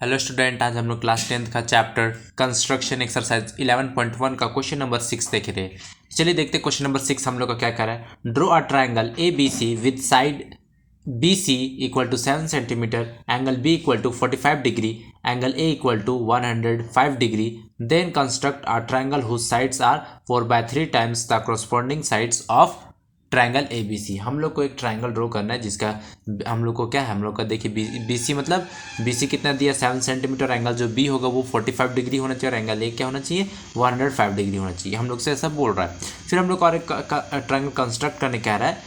Hello student, आज हम लोग क्लास 10th का चैप्टर कंस्ट्रक्शन एक्सरसाइज 11.1 का क्वेश्चन नंबर 6 देख रहे हैं। चलिए देखते हैं क्वेश्चन नंबर 6 हम लोग का क्या कर रहा है। Draw a triangle A B C with side B C equal to 7 centimetre, angle B equal to 45 degree, angle A equal to 105 degree. Then construct a triangle whose sides are 4/3 times the corresponding sides of triangle A B C. हम लोग को एक triangle draw करना है जिसका हम लोग को क्या है, हम लोग का देखिए बी सी मतलब बी सी कितना दिया 7 सेंटीमीटर, एंगल जो बी होगा वो 45 डिग्री होना चाहिए और एंगल ए क्या होना चाहिए 105 डिग्री होना चाहिए। हम लोग से ऐसा बोल रहा है। फिर हम लोग को और एक ट्रायंगल कंस्ट्रक्ट करने कह रहा है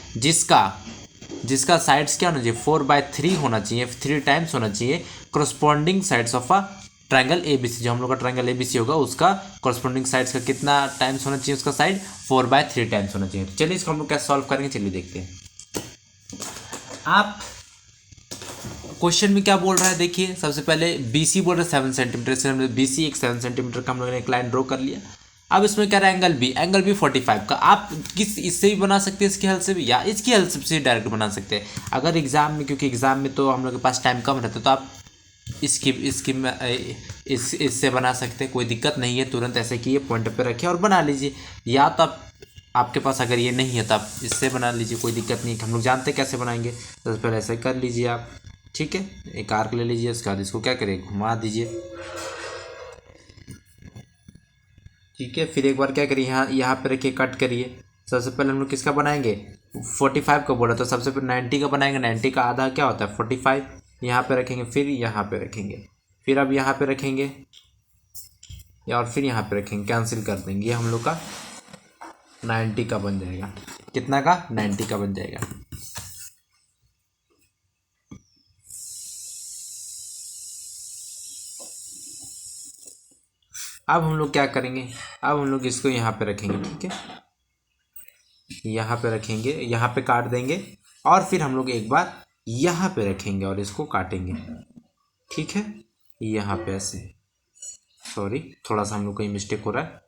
जिसका साइड्स क्या होना चाहिए 4/3 होना चाहिए, 3 टाइम्स होना चाहिए corresponding sides of a triangle A B C. जो हम लोग का ट्रायंगल ए बी सी होगा उसका corresponding साइड्स का कितना टाइम्स होना चाहिए, उसका साइड 4/3 टाइम्स होना चाहिए। चलिए इसको हम लोग क्या सॉल्व करेंगे, चलिए देखते हैं। आप क्वेश्चन में क्या बोल रहा है, देखिए सबसे पहले बी सी बोल रहा है 7 सेंटीमीटर से, हमने बी सी एक 7 सेंटीमीटर का हम लोगों ने एक लाइन ड्रॉ कर लिया। अब इसमें क्या रहा है एंगल बी 45 का। आप किस इससे भी बना सकते हैं, इसकी हेल्प से भी या इसकी हेल्प से डायरेक्ट बना सकते हैं। अगर एग्जाम में, क्योंकि एग्जाम में तो हम लोग के पास टाइम कम रहता है, तो आप इससे बना सकते हैं, कोई दिक्कत नहीं है। तुरंत ऐसे किए, पॉइंट पे रखिए और बना लीजिए। या तो आपके पास अगर ये नहीं है तो आप इससे बना लीजिए, कोई दिक्कत नहीं है। हम लोग जानते हैं कैसे बनाएंगे। तो पहले ऐसे कर लीजिए आप, ठीक है। एक आर्क ले लीजिए, उसके बाद इसको क्या करें, घुमा दीजिए, ठीक है। फिर एक बार क्या करिए, यहाँ पे रखिए, कट करिए। सबसे पहले हम लोग किसका बनाएंगे 45 का बोला, तो सबसे पहले 90 का बनाएंगे। 90 का आधा क्या होता है 45। यहाँ पे रखेंगे, फिर यहाँ पे रखेंगे, फिर अब यहाँ पे रखेंगे और फिर यहाँ पे रखेंगे, कैंसिल कर देंगे। ये हम लोग का 90 का बन जाएगा। कितना का 90 का बन जाएगा। अब हम लोग क्या करेंगे, अब हम लोग इसको यहाँ पे रखेंगे, ठीक है। यहाँ पे रखेंगे, यहाँ पे काट देंगे और फिर हम लोग एक बार यहाँ पे रखेंगे और इसको काटेंगे, ठीक है। यहाँ पे ऐसे, सॉरी थोड़ा सा हम लोग को ये मिस्टेक हो रहा है।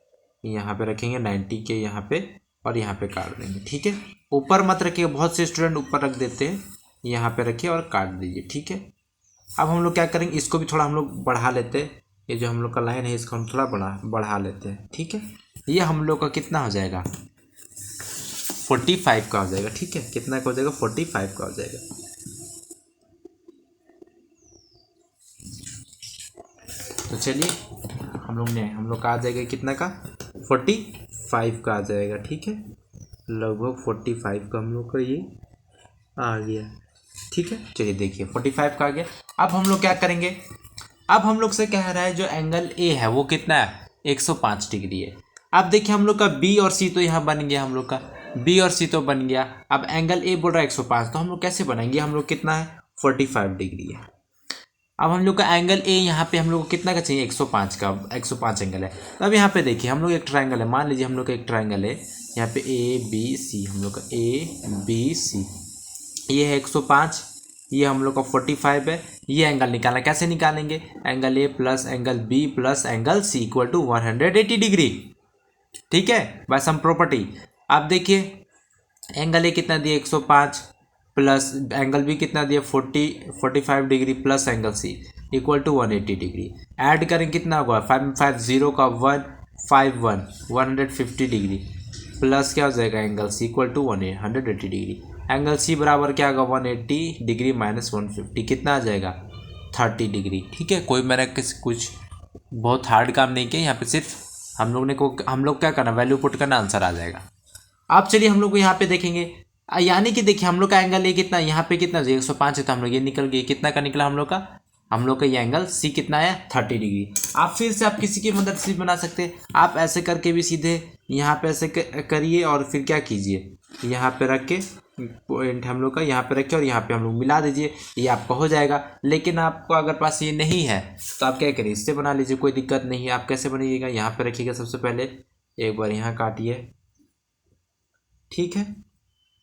यहाँ पे रखेंगे 90 के यहाँ पे और यहाँ पे काट देंगे, ठीक है। ऊपर मत रखिए, बहुत से स्टूडेंट ऊपर रख देते हैं। यहाँ पे रखिए और काट दीजिए, ठीक है। अब हम लोग क्या करेंगे, इसको भी थोड़ा हम लोग बढ़ा लेते हैं। ये जो हम लोग का लाइन है इसको हम थोड़ा बढ़ा लेते हैं, ठीक है। ये हम लोग का कितना हो जाएगा 45 का हो जाएगा, ठीक है। कितना का हो जाएगा 45 का हो जाएगा। तो चलिए हम लोग का आ जाएगा कितना का 45 का आ जाएगा, ठीक है। लगभग 45 का हम लोग का ये आ गया, ठीक है। चलिए देखिए 45 का आ गया। अब हम लोग क्या करेंगे, अब हम लोग से कह रहा है जो एंगल ए है वो कितना है 105 डिग्री है। अब देखिए हम लोग का बी और सी तो यहाँ बन गया, हम लोग का बी और सी तो बन गया। अब एंगल ए बोल रहा है 105, तो हम लोग कैसे बनाएंगे, हम लोग कितना है 45 डिग्री है। अब हम लोग का एंगल ए यहाँ पे हम लोग को कितना का चाहिए 105 का, 105 एंगल है। तो अब यहाँ पे देखिए हम लोग एक ट्रायंगल है, मान लीजिए हम लोग का एक ट्रायंगल है यहाँ पे ए बी सी, हम लोग का ए बी सी, ये है 105, ये हम लोग का 45 है। ये एंगल निकालना, कैसे निकालेंगे, angle A plus angle B plus angle C equal to 180 degree, ठीक है, बाय सम प्रॉपर्टी। आप देखिए एंगल ए कितना दिया 105 प्लस एंगल बी कितना दिया 45 degree plus angle C equal to 180 degree. Add करें कितना होगा 550 का 151 150 डिग्री प्लस क्या हो जाएगा angle C equal to 180 degree. Angle C बराबर क्या होगा 180 डिग्री माइनस 150 कितना आ जाएगा 30 डिग्री, ठीक है। कोई मेरा कुछ बहुत हार्ड काम नहीं किया यहाँ पे, सिर्फ हम लोग क्या करना वैल्यू पुट करना, आंसर आ जाएगा। अब चलिए हम लोग को यहाँ पे देखेंगे, यानी कि देखिए हम लोग का एंगल ए कितना, यहाँ पे कितना 105 है, तो हम लोग ये निकल गए, कितना का निकला हम लोग का ये एंगल सी कितना है 30 डिग्री। आप फिर से आप किसी की मदद से बना सकते हैं। आप ऐसे करके भी सीधे यहाँ पे ऐसे करिए और फिर क्या कीजिए यहाँ पे रख के पॉइंट हम लोग का यहाँ पे रखे और यहाँ पे हम लोग मिला दीजिए, ये आपका हो जाएगा। लेकिन आपको अगर पास ये नहीं है तो आप क्या करिए इससे बना लीजिए, कोई दिक्कत नहीं है। आप कैसे बनाइएगा, यहाँ पे रखिएगा, सबसे पहले एक बार यहाँ काटिए, ठीक है।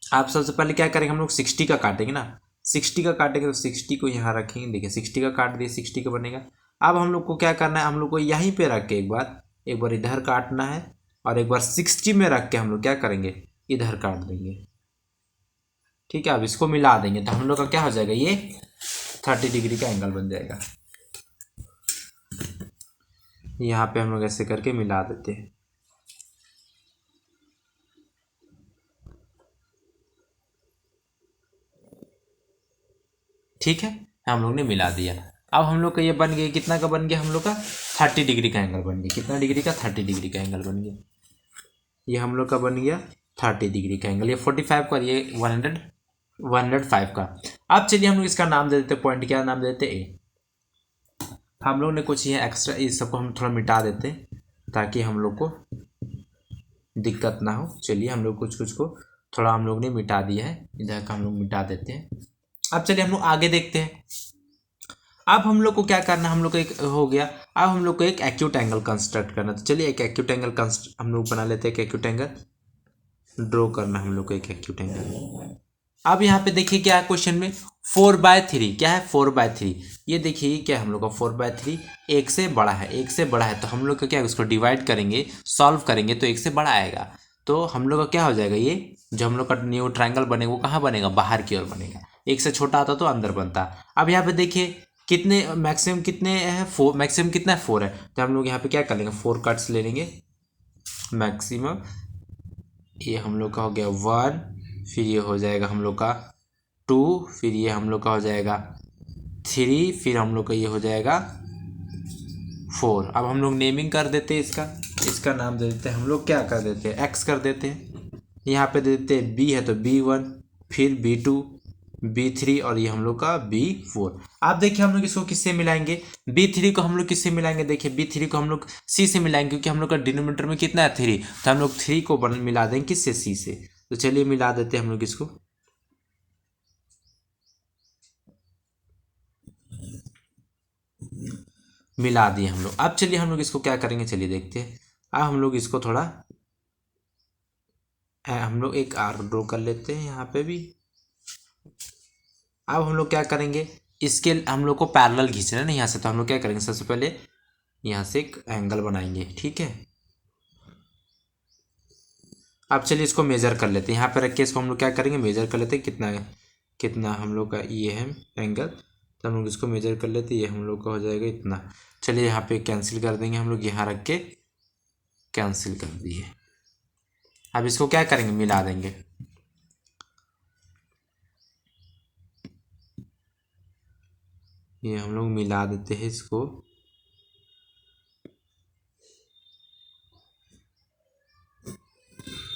आप सबसे पहले क्या करेंगे, हम लोग 60 का काटेंगे ना, 60 का काटेंगे तो 60 को यहाँ रखेंगे, देखिए 60 का काट दिए, 60 का बनेगा। अब हम लोग को क्या करना है, हम लोग को यहीं पे रख के एक बार इधर काटना है और एक बार 60 में रख के हम लोग क्या करेंगे इधर काट देंगे, ठीक है। अब इसको मिला देंगे तो हम लोग का क्या हो जाएगा, ये 30 डिग्री का एंगल बन जाएगा। यहाँ पे हम लोग ऐसे करके मिला देते हैं। ठीक है, हम लोग ने मिला दिया। अब हम लोग का ये बन गया, कितना का बन गया हम लोग का, 30 डिग्री का एंगल बन गया। कितना डिग्री का, 30 डिग्री का एंगल बन गया। ये हम लोग का बन गया 30 डिग्री का एंगल। ये 45 का, ये 105 का। अब चलिए हम लोग इसका नाम दे देते, पॉइंट क्या नाम दे देते, ए। हम लोग ने कुछ ये एक्स्ट्रा, इस सबको हम थोड़ा मिटा देते ताकि हम लोग को दिक्कत ना हो। चलिए हम लोग कुछ को थोड़ा हम लोग ने मिटा दिया है, इधर का हम लोग मिटा देते हैं। अब चलिए हम लोग आगे देखते हैं। अब हम लोग को क्या करना, हम लोग को एक हो गया। अब हम लोग को एक एक्यूट एंगल कंस्ट्रक्ट करना। तो चलिए एक एक्यूट एंगल हम लोग बना लेते हैं। एक एक्यूट एंगल ड्रॉ करना हम लोग को, एक एक्यूट एंगल। अब यहाँ पे देखिए क्या है क्वेश्चन में, 4/3 क्या है, 4/3। ये देखिए क्या है हम लोग का 4/3 एक से बड़ा है, एक से बड़ा है। तो हम लोग का क्या है, उसको डिवाइड करेंगे, सॉल्व करेंगे तो एक से बड़ा आएगा। तो हम लोग का क्या हो जाएगा, ये जो हम लोग का न्यू ट्रायंगल बनेगा वो कहाँ बनेगा, बाहर की ओर बनेगा। एक से छोटा आता तो अंदर बनता। अब यहाँ पे देखिए कितने मैक्सिमम कितने हैं, 4। मैक्सिमम कितना है, 4 है। तो हम लोग यहाँ पे क्या कर लेंगे, 4 कट्स ले लेंगे मैक्सिमम। ये हम लोग का हो गया 1, फिर ये हो जाएगा हम लोग का 2, फिर ये हम लोग का हो जाएगा 3, फिर हम लोग का ये हो जाएगा 4। अब हम लोग नेमिंग कर देते हैं इसका नाम दे देते हैं हम लोग, क्या कर देते हैं, एक्स कर देते हैं। यहाँ पे दे देते हैं बी है तो B1, फिर B2, B3 और ये हम लोग का B4। आप देखिए हम लोग इसको किससे मिलाएंगे, B3 को हम लोग किससे मिलाएंगे, देखिए B3 को हम लोग C से मिलाएंगे, क्योंकि हम लोग का डिनोमिनेटर में कितना है 3। तो हम लोग 3 को मिला देंगे किससे, C से। तो चलिए मिला देते हैं हम लोग इसको। मिला दिए हम लोग। अब चलिए हम लोग इसको क्या करेंगे, चलिए देखते हैं। अब हम लोग इसको थोड़ा हम लोग एक आर्क ड्रॉ कर लेते हैं यहाँ पे भी। अब हम लोग क्या करेंगे, इसके हम लोग को पैरेलल खींचना है ना यहाँ से। तो हम लोग क्या करेंगे, सबसे पहले यहाँ से एक एंगल बनाएंगे, ठीक है। अब चलिए इसको मेजर कर लेते हैं, यहाँ पे रख के इसको हम लोग क्या करेंगे, मेजर कर लेते हैं कितना कितना हम लोग का ये है एंगल। तो हम लोग इसको मेजर कर लेते हैं, ये हम लोग का हो जाएगा इतना। चलिए यहाँ पे कैंसिल कर देंगे हम लोग, यहाँ रख के कैंसिल कर दिए। अब इसको क्या करेंगे, मिला देंगे। ये हम लोग मिला देते हैं इसको।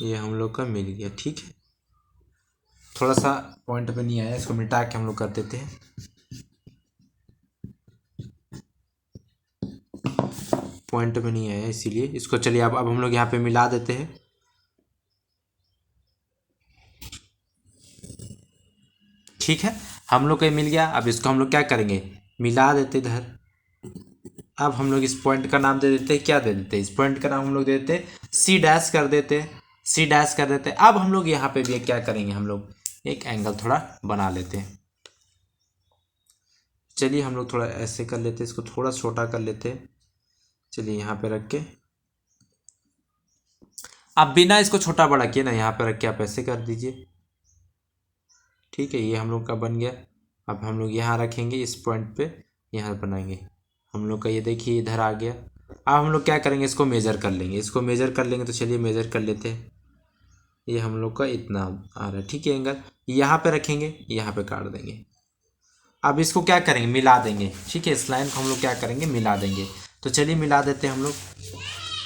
ये हम लोग का मिल गया, ठीक है। थोड़ा सा पॉइंट पे नहीं आया, इसको मिटा के हम लोग कर देते हैं। पॉइंट पे नहीं आया इसीलिए इसको, चलिए अब हम लोग यहाँ पे मिला देते हैं। ठीक है, हम लोग को ये मिल गया। अब इसको हम लोग क्या करेंगे, मिला देते इधर। अब हम लोग इस पॉइंट का नाम दे देते हैं, क्या दे देते हैं, इस पॉइंट का नाम हम लोग दे देते हैं C' कर देते हैं, C' कर देते हैं। अब हम लोग यहाँ पे भी क्या करेंगे, हम लोग एक एंगल थोड़ा बना लेते हैं। चलिए हम लोग थोड़ा ऐसे कर लेते हैं, इसको थोड़ा छोटा कर लेते हैं। चलिए यहाँ पे रख के, आप बिना इसको छोटा बड़ा किए ना, यहाँ पे रख के आप ऐसे कर दीजिए, ठीक है। ये हम लोग का बन गया। अब हम लोग यहाँ रखेंगे इस पॉइंट पे, यहाँ बनाएंगे हम लोग का, ये देखिए इधर आ गया। अब हम लोग क्या करेंगे, इसको मेजर कर लेंगे, इसको मेजर कर लेंगे। तो चलिए मेजर कर लेते हैं। ये हम लोग का इतना आ रहा है, ठीक है। एंगल यहाँ पे रखेंगे, यहाँ पे काट देंगे। अब इसको क्या करेंगे, मिला देंगे, ठीक है। इस लाइन को हम लोग क्या करेंगे, मिला देंगे। तो चलिए मिला देते हैं हम लोग।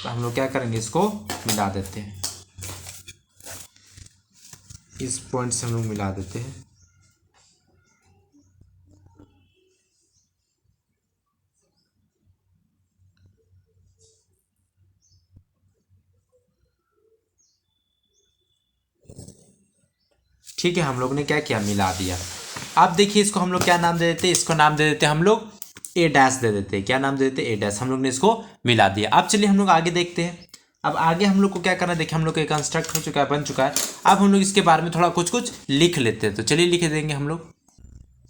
तो हम लोग क्या करेंगे, इसको मिला देते हैं, इस पॉइंट से हम लोग मिला देते हैं। ठीक है, हम लोग ने क्या किया, मिला दिया। अब देखिए इसको हम लोग क्या नाम दे देते हैं, इसको नाम दे देते हैं हम लोग A' दे देते हैं। क्या नाम दे देते हैं, A'। हम लोग ने इसको मिला दिया। अब चलिए हम लोग आगे देखते हैं। अब आगे हम लोग को क्या करना है, देखिए हम लोग का कंस्ट्रक्ट हो चुका है, बन चुका है। अब हम लोग इसके बारे में थोड़ा कुछ लिख लेते हैं। तो चलिए लिख देंगे हम लोग।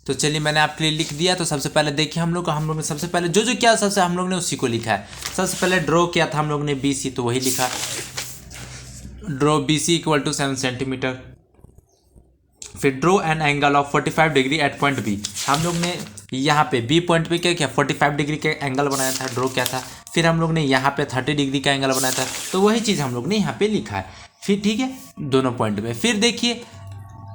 तो चलिए मैंने आपके लिए लिख दिया। तो सबसे पहले देखिए हम लोग ने सबसे पहले जो किया, सबसे हम लोग ने उसी को लिखा है। सबसे पहले ड्रॉ किया था हम लोग ने BC, तो वही लिखा, ड्रॉ BC = 7 सेंटीमीटर। फिर draw an angle of 45 degree at point B। हम लोग ने यहाँ पे B पॉइंट पे क्या किया, 45 डिग्री का एंगल बनाया था, ड्रॉ किया था। फिर हम लोग ने यहाँ पे 30 डिग्री का एंगल बनाया था, तो वही चीज़ हम लोग ने यहाँ पे लिखा है। फिर ठीक है, दोनों पॉइंट में। फिर देखिए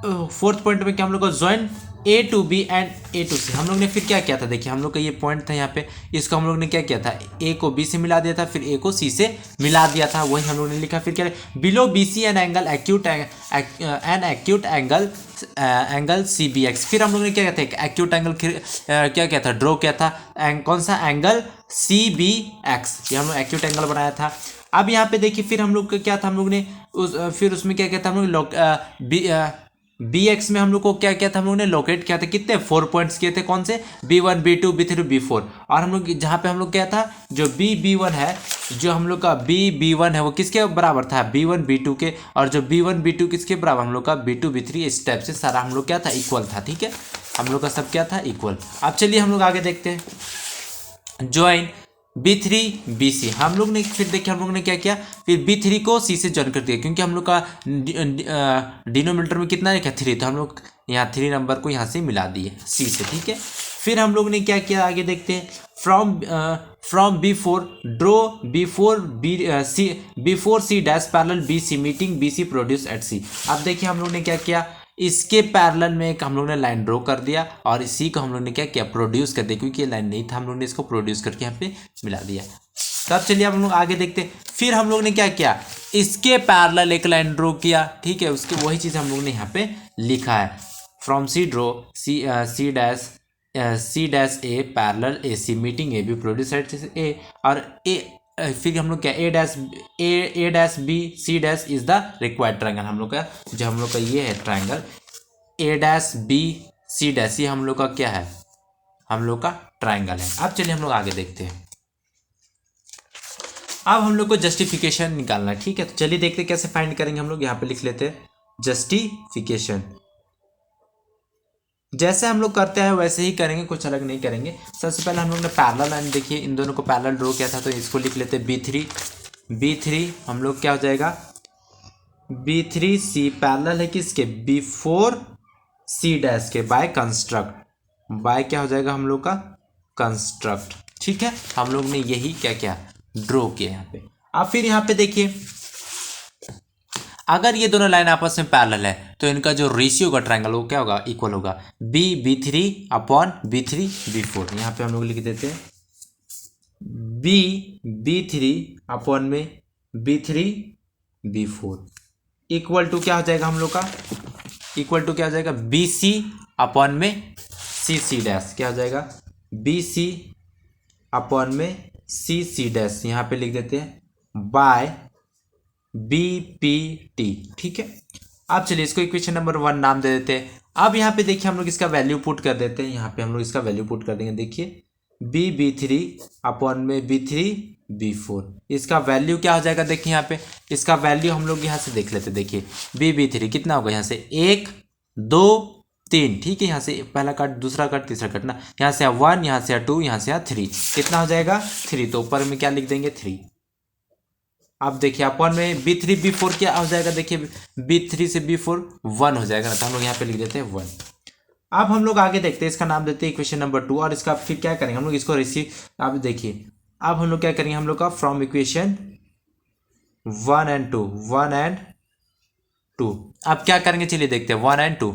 फोर्थ पॉइंट में क्या हम लोग को join A to B and A to C, हम लोग ने फिर क्या किया था, देखिए हम लोग का ये पॉइंट था यहाँ पे, इसको हम लोग ने क्या किया था, ए को बी से मिला दिया था, फिर ए को सी से मिला दिया था, वही हम लोग ने लिखा। फिर क्या below B C an angle acute an acute angle C B X, फिर हम लोग ने क्या किया था, एक्यूट एंगल क्या किया था, ड्रॉ किया था, कौन सा एंगल, सी बी एक्स, ये हम लोग एक्यूट एंगल बनाया था। अब यहाँ पे देखिए फिर हम लोग का क्या था, हम लोग ने फिर उसमें क्या किया था, हम लोग बी एक्स में हम लोग को क्या किया था, हम लोग ने लोकेट किया था, कितने 4 पॉइंट्स किए थे, कौन से, B1 B2 B3 B4, और हम लोग जहाँ पे हम लोग क्या था, जो B1 है, जो हम लोग का B1 है वो किसके बराबर था, B1 B2 के, और जो B1 B2 किसके बराबर, हम लोग का B2 B3, इस टाइप से सारा हम लोग क्या था, इक्वल था। ठीक है, हम लोग का सब क्या था, इक्वल। अब चलिए हम लोग आगे देखते हैं, ज्वाइन B3 BC, हम लोग ने फिर देखिए हम लोग ने क्या किया, फिर B3 को C से ज्वाइन कर दिया, क्योंकि हम लोग का डिनोमिनेटर में कितना लिखा, 3, तो हम लोग यहाँ 3 नंबर को यहाँ से मिला दिए C से। ठीक है, फिर हम लोग ने क्या किया, आगे देखते हैं, from B4 draw B4 C dash parallel BC meeting BC produce at C। अब देखिए हम लोग ने क्या किया, इसके पैरेलल में एक हम लोग ने लाइन ड्रॉ कर दिया, और इसी को हम लोग ने क्या किया, प्रोड्यूस कर दिया, क्योंकि ये लाइन नहीं था, हम लोग ने इसको प्रोड्यूस करके यहाँ पे मिला दिया। तब चलिए हम लोग आगे देखते हैं, फिर हम लोग ने क्या किया, इसके पैरेलल एक लाइन ड्रॉ किया। ठीक है, उसकी वही चीज़ हम लोग ने यहाँ पे लिखा है, from C draw C dash A parallel A C meeting A B produce at A, और ए फिर हम लोग क्या, A dash B C dash is the required triangle, हम लोग का जो हम लोग का ये है triangle A dash B C dash, ये हम लोग का क्या है, हम लोग का ट्रायंगल है। अब चलिए हम लोग आगे देखते हैं, अब हम लोग को जस्टिफिकेशन निकालना है। ठीक है, तो चलिए देखते हैं कैसे फाइंड करेंगे, हम लोग यहाँ पे लिख लेते हैं जस्टिफिकेशन। जैसे हम लोग करते हैं वैसे ही करेंगे, कुछ अलग नहीं करेंगे। सबसे पहले हम लोग ने पैरेलल लाइन, देखिए इन दोनों को पैरेलल ड्रॉ किया था, तो इसको लिख लेते हैं B3 हम लोग क्या हो जाएगा, B3C पैरेलल है किसके, B4 C डैश के, बाय कंस्ट्रक्ट, बाय क्या हो जाएगा हम लोग का, कंस्ट्रक्ट। ठीक है, हम लोग ने यही क्या किया, ड्रॉ किया यहाँ पे। अब फिर यहाँ पे देखिए, अगर ये दोनों लाइन आपस में पैरेलल है, तो इनका जो रेशियो का ट्रायंगल वो क्या होगा, इक्वल होगा, B3 अपॉन B3 B4। यहाँ पे हम लोग लिख देते हैं B3 अपॉन में B3 B4 इक्वल टू क्या हो जाएगा हम लोग का, इक्वल टू क्या हो जाएगा, BC अपॉन में C डैश, क्या हो जाएगा, BC अपॉन में C डैश, यहाँ पे लिख देते हैं बाय BPT। ठीक है, अब चलिए इसको इक्वेशन नंबर 1 नाम दे देते हैं। अब यहाँ पे देखिए हम लोग इसका वैल्यू पुट कर देते हैं, यहाँ पे हम लोग इसका वैल्यू पुट कर देंगे। देखिए B3 अपॉन में B3 B4, इसका वैल्यू क्या हो जाएगा, देखिए यहाँ पे इसका वैल्यू हम लोग यहाँ से देख लेते हैं। देखिए B3 कितना होगा, यहाँ से 1 2 3, ठीक है, यहाँ से पहला कट, दूसरा कट, तीसरा कट ना, यहाँ से 1, यहाँ से 2, यहाँ से 3, कितना हो जाएगा 3, तो ऊपर में क्या लिख देंगे 3। अब देखिए अपॉन में B3 B4 क्या हो जाएगा, देखिए B3 से B4 1 हो जाएगा ना, तो हम लोग यहाँ पे लिख देते हैं 1। अब हम लोग आगे देखते हैं, इसका नाम देते हैं इक्वेशन नंबर 2, और इसका फिर क्या करेंगे हम लोग, इसको रिसीव। अब देखिए अब हम लोग क्या करेंगे, हम लोग का फ्रॉम इक्वेशन 1 एंड 2, अब क्या करेंगे, चलिए देखते हैं 1 एंड 2।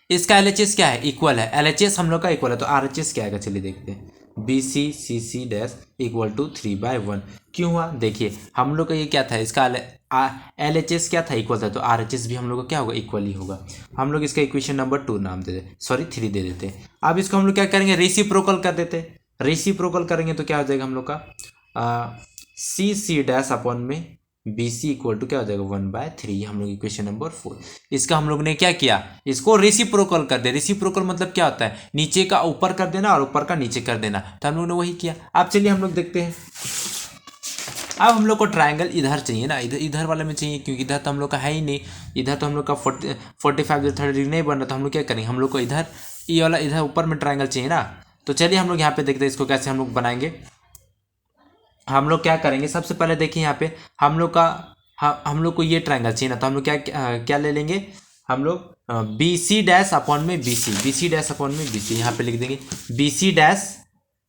इसका LHS क्या है, इक्वल है, LHS हम लोग का इक्वल है, तो RHS क्या आएगा, चलिए देखते हैं BC CC dash equal to 3/1। क्यों हुआ, देखिए हम लोग का ये क्या था, इसका LHS क्या था, इक्वल था, तो RHS भी हम लोग का क्या होगा, इक्वल ही होगा। हम लोग इसका इक्वेशन नंबर 2 नाम दे दे, सॉरी 3 दे देते हैं। अब इसको हम लोग क्या करेंगे, रेसिप्रोकल कर देते हैं। रेसिप्रोकल करेंगे तो क्या हो जाएगा हम लोग का CC डैश अपॉन में BC इक्वल टू क्या हो जाएगा 1/3, हम लोग इक्वेशन नंबर 4। इसका हम लोग ने क्या किया, इसको रेसिप्रोकल कर दे। रेसिप्रोकल मतलब क्या होता है, नीचे का ऊपर कर देना और ऊपर का नीचे कर देना, तो हम लोग ने वही किया। अब चलिए हम लोग देखते हैं, अब हम लोग को ट्रायंगल इधर चाहिए ना, इधर वाले में चाहिए, क्योंकि इधर तो हम लोग का है ही नहीं, इधर तो हम लोग का 45 30 डिग्री नहीं बन रहा, तो हम लोग क्या करेंगे, हम लोग को इधर ये वाला इधर ऊपर में ट्रायंगल चाहिए ना। तो चलिए हम लोग यहाँ पे देखते हैं इसको कैसे हम लोग बनाएंगे। हम लोग क्या करेंगे, सबसे पहले देखिए यहाँ पे हम लोग को ये ट्रायंगल चाहिए ना, तो हम लोग क्या ले लेंगे, हम लोग BC डैश अपॉन में BC डैश अपॉन में BC, यहाँ पे लिख देंगे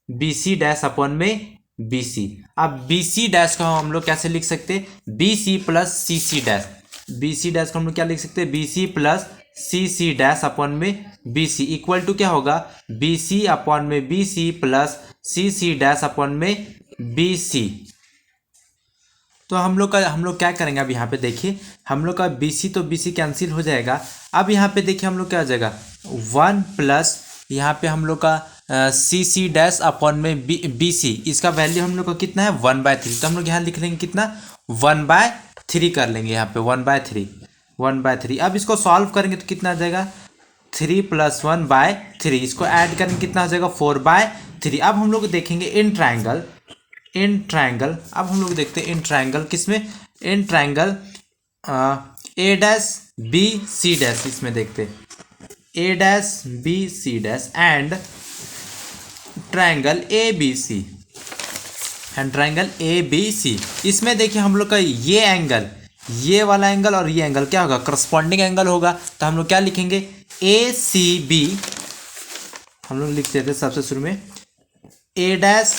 BC डैश अपॉन में बी सी। अब बी सी डैश को हम लोग कैसे लिख सकते हैं, B C plus C C dash. B C dash को हम लोग क्या लिख सकते हैं, B C plus C C dash upon में बी सी इक्वल टू क्या होगा, बी सी अपॉन में B C plus C C dash upon में बी सी। तो हम लोग क्या करेंगे, अब यहाँ पे देखिए हम लोग का बी सी तो बी सी कैंसिल हो जाएगा। अब यहाँ पे देखिए हम लोग क्या हो जाएगा, 1 प्लस यहाँ पे हम लोग का सी सी डैश अपॉन में बी सी, इसका वैल्यू हम लोग का कितना है 1/3। तो हम लोग यहाँ लिख लेंगे कितना 1/3 कर लेंगे यहाँ पे 1/3। अब इसको सॉल्व करेंगे तो कितना आ जाएगा 3 + 1/3। इसको ऐड करेंगे कितना हो जाएगा 4/3। अब हम लोग देखेंगे इन ट्राइंगल अब हम लोग देखते हैं इन ट्राइंगल किसमें, in triangle A dash B C dash, इसमें देखते हैं A dash B C dash and triangle A B C इसमें देखिए हम लोग का ये एंगल, ये वाला एंगल और ये एंगल क्या होगा, करस्पॉन्डिंग एंगल होगा। तो हम लोग क्या लिखेंगे ए सी बी, हम लोग लिख देते सबसे शुरू में A dash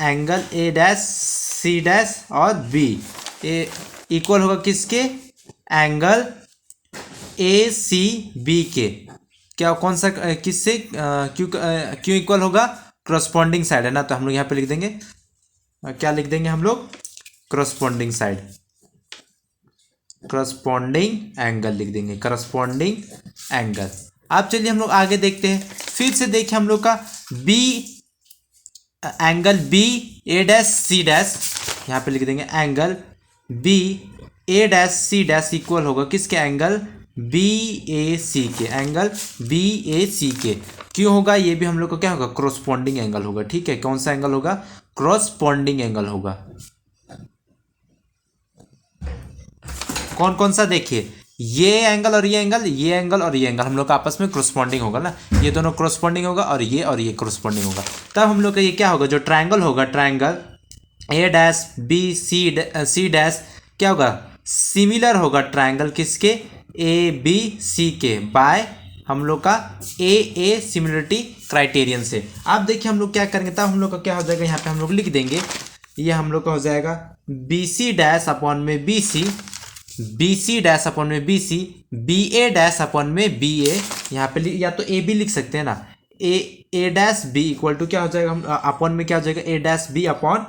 angle A dash C dash और बी ए इक्वल होगा किसके, एंगल ए सी बी के। क्या कौन सा किससे क्यों इक्वल होगा, करस्पॉन्डिंग साइड है ना। तो हम लोग यहाँ पे लिख देंगे क्या लिख देंगे हम लोग, करस्पॉन्डिंग साइड, करस्पॉन्डिंग एंगल लिख देंगे, करस्पॉन्डिंग एंगल। अब चलिए हम लोग आगे देखते हैं। फिर से देखिए हम लोग का बी एंगल बी ए डैश सी डैश, यहाँ पे लिख देंगे एंगल बी ए डैश सी डैश इक्वल होगा किसके, एंगल बी ए सी के, एंगल बी ए सी के। क्यों होगा, ये भी हम लोग को क्या होगा, क्रॉसपॉन्डिंग एंगल होगा। ठीक है, कौन सा एंगल होगा, क्रॉसपॉन्डिंग एंगल होगा। कौन कौन सा, देखिए ये एंगल और ये एंगल, ये एंगल और ये एंगल हम लोग का आपस में क्रॉसपॉन्डिंग होगा ना, ये दोनों क्रॉसपॉन्डिंग होगा और ये क्रॉसपॉन्डिंग होगा। तब हम लोग का ये क्या होगा, जो ट्रायंगल होगा, triangle A dash B C dash क्या होगा, सिमिलर होगा ट्रायंगल किसके, ए बी सी के, बाय हम लोग का ए सिमिलरिटी क्राइटेरियन से। अब देखिए हम लोग क्या करेंगे, तब हम लोग का क्या हो जाएगा, यहाँ पे हम लोग लिख देंगे, ये हम लोग का हो जाएगा बी सी डैश अपॉन में बी सी डैश अपॉन में बी सी, बी ए डैश अपॉन में बी ए, यहाँ पे या तो ए बी लिख सकते हैं ना, A dash B equal to क्या हो जाएगा, हम अपॉन में क्या हो जाएगा, A dash B upon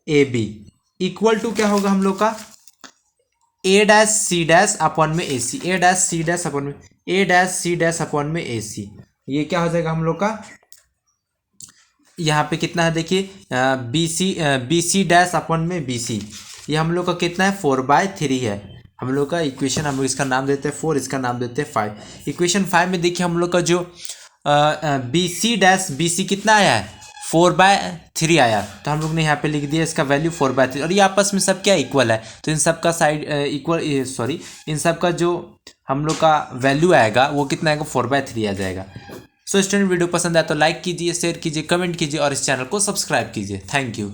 A B equal to क्या होगा हम लोग का, A dash C dash upon में A C, A dash C dash upon में A dash C dash upon में ए सी। ये क्या हो जाएगा हम लोग का, यहाँ पे कितना है देखिए, बी सी डैश अपॉन में बी सी, ये हम लोग का कितना है 4/3 है हम लोग का इक्वेशन। हम लोग इसका नाम देते हैं 4, इसका नाम देते हैं 5। इक्वेशन 5 में देखिए हम लोग का जो B C dash B C कितना आया है 4/3 आया, तो हम लोग ने यहाँ पे लिख दिया इसका वैल्यू 4/3, और ये आपस में सब क्या इक्वल है, तो इन सब का साइड इक्वल, सॉरी इन सब का जो हम लोग का वैल्यू आएगा वो कितना आएगा 4/3 आ जाएगा। सो स्टूडेंट, वीडियो पसंद आया तो लाइक कीजिए, शेयर कीजिए, कमेंट कीजिए और इस चैनल को सब्सक्राइब कीजिए। Thank you.